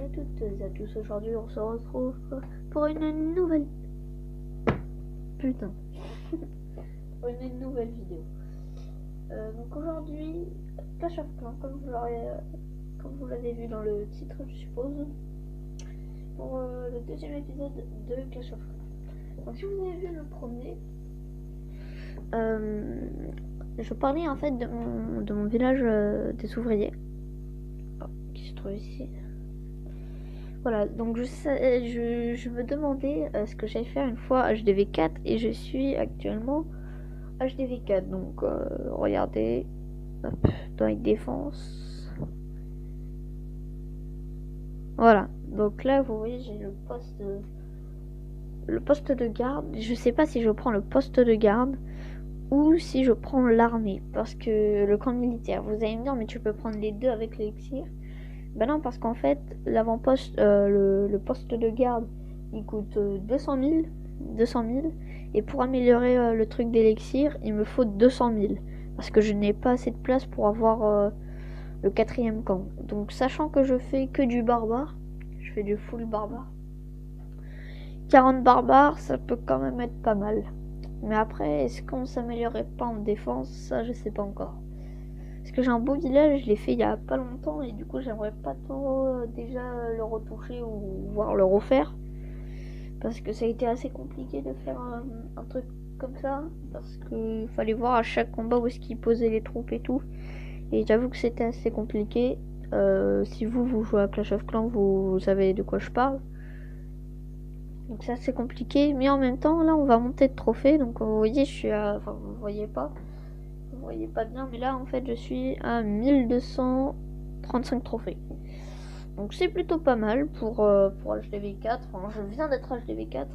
à toutes et à tous, aujourd'hui on se retrouve pour une nouvelle... Putain. Pour une nouvelle vidéo. Donc aujourd'hui, Clash of Clans, comme vous l'avez vu dans le titre je suppose, pour le deuxième épisode de Clash of Clans. Donc si vous avez vu le premier, je parlais en fait de mon village des ouvriers, qui se trouve ici. Voilà, donc je me demandais ce que j'allais faire une fois HDV4 et je suis actuellement HDV4. Donc regardez, hop, dans les défenses. Voilà, donc là vous voyez j'ai le poste de garde. Je sais pas si je prends le poste de garde ou si je prends l'armée, parce que le camp militaire, vous allez me dire mais tu peux prendre les deux avec l'élixir. Ben non, parce qu'en fait, l'avant-poste, le poste de garde, il coûte 200 000. Et pour améliorer le truc d'élixir, il me faut 200 000. Parce que je n'ai pas assez de place pour avoir le 4e camp. Donc, sachant que je fais que du barbare, je fais du full barbare. 40 barbares, ça peut quand même être pas mal. Mais après, est-ce qu'on s'améliorerait pas en défense? Ça, je sais pas encore. Parce que j'ai un beau village, je l'ai fait il y a pas longtemps et du coup j'aimerais pas trop déjà le retoucher ou voir le refaire. Parce que ça a été assez compliqué de faire un truc comme ça. Parce qu'il fallait voir à chaque combat où est-ce qu'il posait les troupes et tout. Et j'avoue que c'était assez compliqué. Si vous jouez à Clash of Clans, vous savez de quoi je parle. Donc c'est assez compliqué. Mais en même temps, là on va monter de trophées. Donc vous voyez, je suis à... Enfin vous voyez pas. Vous voyez pas bien, mais là en fait je suis à 1235 trophées. Donc c'est plutôt pas mal pour HDV4. Enfin, je viens d'être HDV4,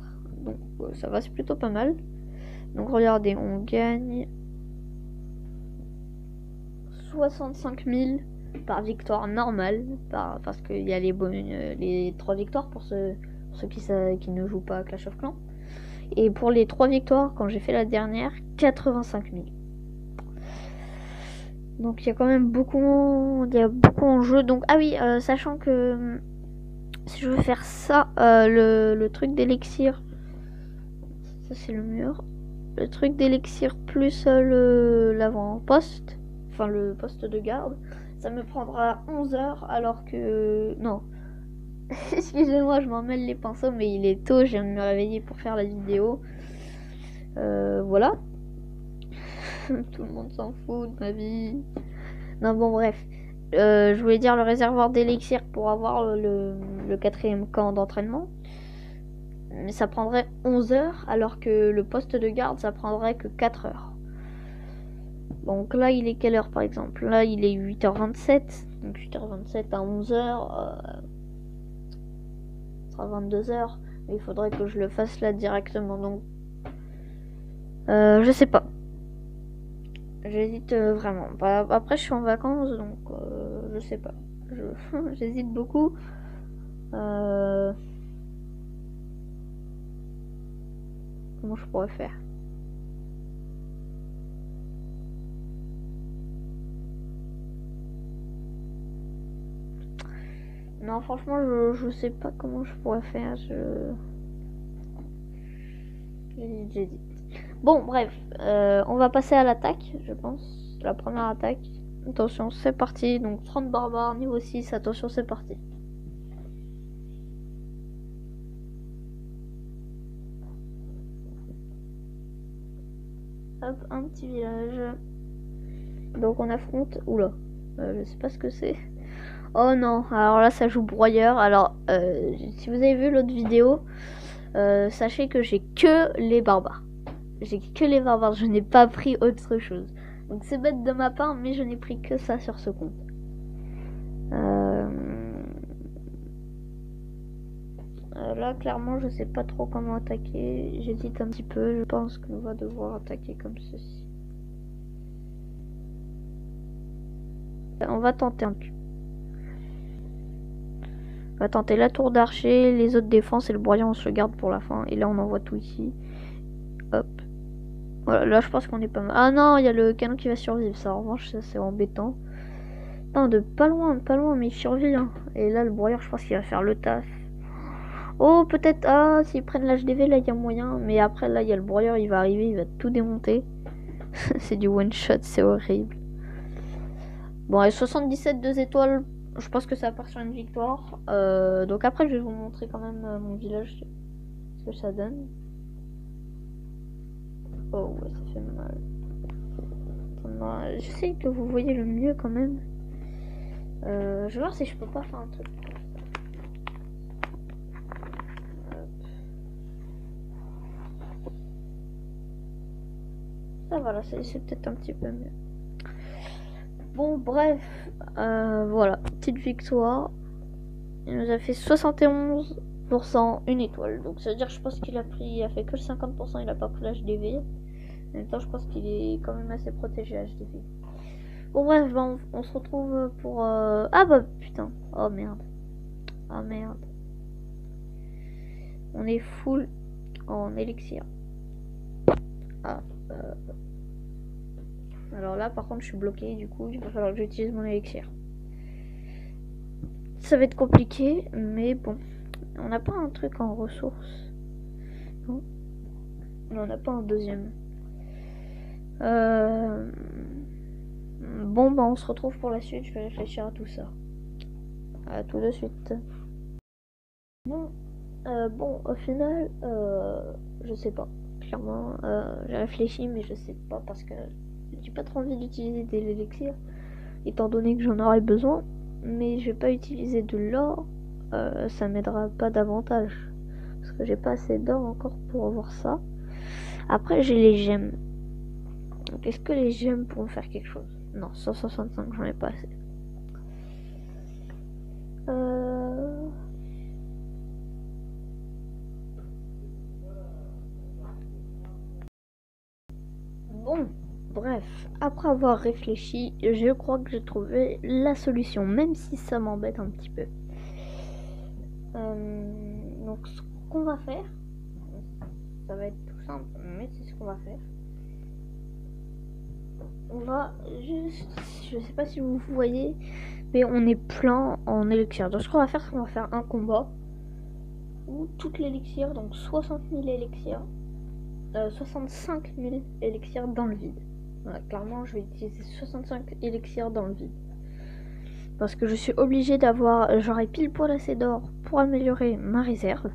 donc ça va, c'est plutôt pas mal. Donc regardez, on gagne 65 000 par victoire normale, parce qu'il y a les 3 victoires pour ceux qui ne jouent pas à Clash of Clans. Et pour les 3 victoires, quand j'ai fait la dernière, 85 000. Donc il y a quand même beaucoup en jeu. Donc ah oui, sachant que si je veux faire ça, le truc d'élixir, ça c'est le mur. Le truc d'élixir plus l'avant-poste, enfin le poste de garde, ça me prendra 11 heures alors que... Non. Excusez-moi, je m'en mêle les pinceaux, mais il est tôt, je viens de me réveiller pour faire la vidéo. Voilà. Tout le monde s'en fout de ma vie. Non, bon, bref. Je voulais dire le réservoir d'élixir pour avoir le 4e camp d'entraînement. Mais ça prendrait 11 heures, alors que le poste de garde, ça prendrait que 4 heures. Donc là, il est quelle heure, par exemple? Là, il est 8h27. Donc 8h27 à 11h. Ça sera 22h. Mais il faudrait que je le fasse là directement. Donc, je sais pas. J'hésite vraiment. Bah, après, je suis en vacances, donc je sais pas. J'hésite beaucoup. Comment je pourrais faire? Non, franchement, je sais pas comment je pourrais faire. J'hésite. Bon, bref, on va passer à l'attaque, je pense. La première attaque. Attention, c'est parti. Donc 30 barbares, niveau 6. Attention, c'est parti. Hop, un petit village. Donc on affronte... Oula, je sais pas ce que c'est. Oh non, alors là ça joue broyeur. Alors, si vous avez vu l'autre vidéo, sachez que j'ai que les barbares. J'ai que les barbares, je n'ai pas pris autre chose. Donc c'est bête de ma part, mais je n'ai pris que ça sur ce compte. Là, clairement, je sais pas trop comment attaquer. J'hésite un petit peu. Je pense qu'on va devoir attaquer comme ceci. On va tenter un truc. On va tenter la tour d'archer, les autres défenses et le broyant, on se le garde pour la fin. Et là, on envoie tout ici. Hop. Voilà, là, je pense qu'on est pas mal. Ah non, il y a le canon qui va survivre. Ça, en revanche, ça, c'est embêtant. Non, de pas loin, mais il survit. Hein. Et là, le broyeur, je pense qu'il va faire le taf. Oh, peut-être, ah, s'ils prennent l'HDV, là, il y a moyen. Mais après, là, il y a le broyeur, il va arriver, il va tout démonter. C'est du one-shot, c'est horrible. Bon, et 77, 2 étoiles, je pense que ça part sur une victoire. Donc après, je vais vous montrer quand même mon village, ce que ça donne. Oh, ouais, ça fait mal. J'essaie que vous voyez le mieux quand même. Je vais voir si je peux pas faire un truc. Ça va là, c'est peut-être un petit peu mieux. Bon, bref, voilà, petite victoire. Il nous a fait 71%, une étoile. Donc ça veut dire, je pense qu'il a fait que le 50%, il a pas pris l'HDV. En même temps, je pense qu'il est quand même assez protégé HDV. Bon bref, on se retrouve pour... Ah bah putain, oh merde. Oh merde. On est full en élixir. Ah, alors là, par contre, je suis bloqué. Du coup, il va falloir que j'utilise mon élixir. Ça va être compliqué, mais bon. On n'a pas un truc en ressources. Non, on n'a pas un deuxième. Bon, bah on se retrouve pour la suite. Je vais réfléchir à tout ça. À tout de suite. Bon, bon au final, je sais pas. Clairement, j'ai réfléchi, mais je sais pas parce que j'ai pas trop envie d'utiliser des élixirs, étant donné que j'en aurais besoin. Mais je vais pas utiliser de l'or, ça m'aidera pas davantage parce que j'ai pas assez d'or encore pour avoir ça. Après, j'ai les gemmes. Donc, est-ce que les gemmes pourront faire quelque chose? Non, 165, j'en ai pas assez. Bon, bref, après avoir réfléchi, je crois que j'ai trouvé la solution, même si ça m'embête un petit peu. Donc, ce qu'on va faire, ça va être tout simple, mais c'est ce qu'on va faire. On va juste, je sais pas si vous voyez, mais on est plein en élixir. Donc, ce qu'on va faire, c'est qu'on va faire un combat où toute l'élixir, donc 60 000 élixirs, 65 000 élixirs dans le vide. Voilà, clairement, je vais utiliser 65 élixirs dans le vide. Parce que je suis obligée d'avoir... J'aurai pile poil assez d'or pour améliorer ma réserve.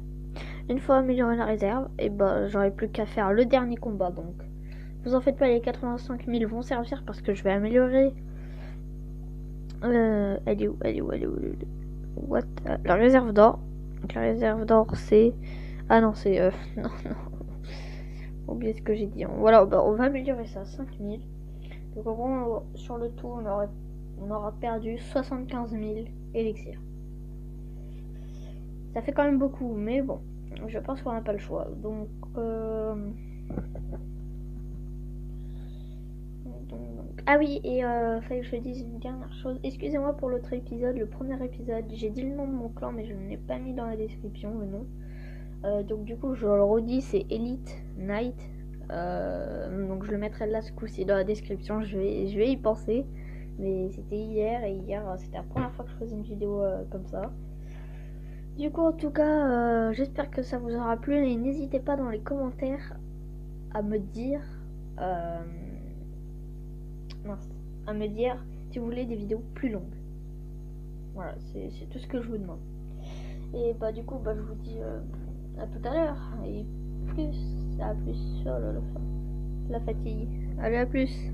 Une fois amélioré la réserve, et bah j'aurai plus qu'à faire le dernier combat. Donc, vous en faites pas, les 85 000 vont servir parce que je vais améliorer... Elle est où? What? La réserve d'or. Donc la réserve d'or, c'est... Ah non, c'est... non. Oubliez ce que j'ai dit. Voilà, bah, on va améliorer ça, 5000. Donc en gros, sur le tout, on aura perdu 75 000 élixirs. Ça fait quand même beaucoup, mais bon, je pense qu'on n'a pas le choix. Donc, ah oui, et fallait que je dise une dernière chose. Excusez-moi pour l'autre épisode, le premier épisode. J'ai dit le nom de mon clan, mais je ne l'ai pas mis dans la description, le nom. Donc du coup je le redis, c'est Elite Night. Donc je le mettrai là ce coup-ci dans la description, je vais y penser. Mais c'était hier, et hier c'était la première fois que je faisais une vidéo comme ça. Du coup en tout cas j'espère que ça vous aura plu, et n'hésitez pas dans les commentaires à me dire si vous voulez des vidéos plus longues. Voilà, c'est tout ce que je vous demande. Et bah du coup bah je vous dis à tout à l'heure, et plus, à plus. Oh là là, la fatigue. Allez, à plus.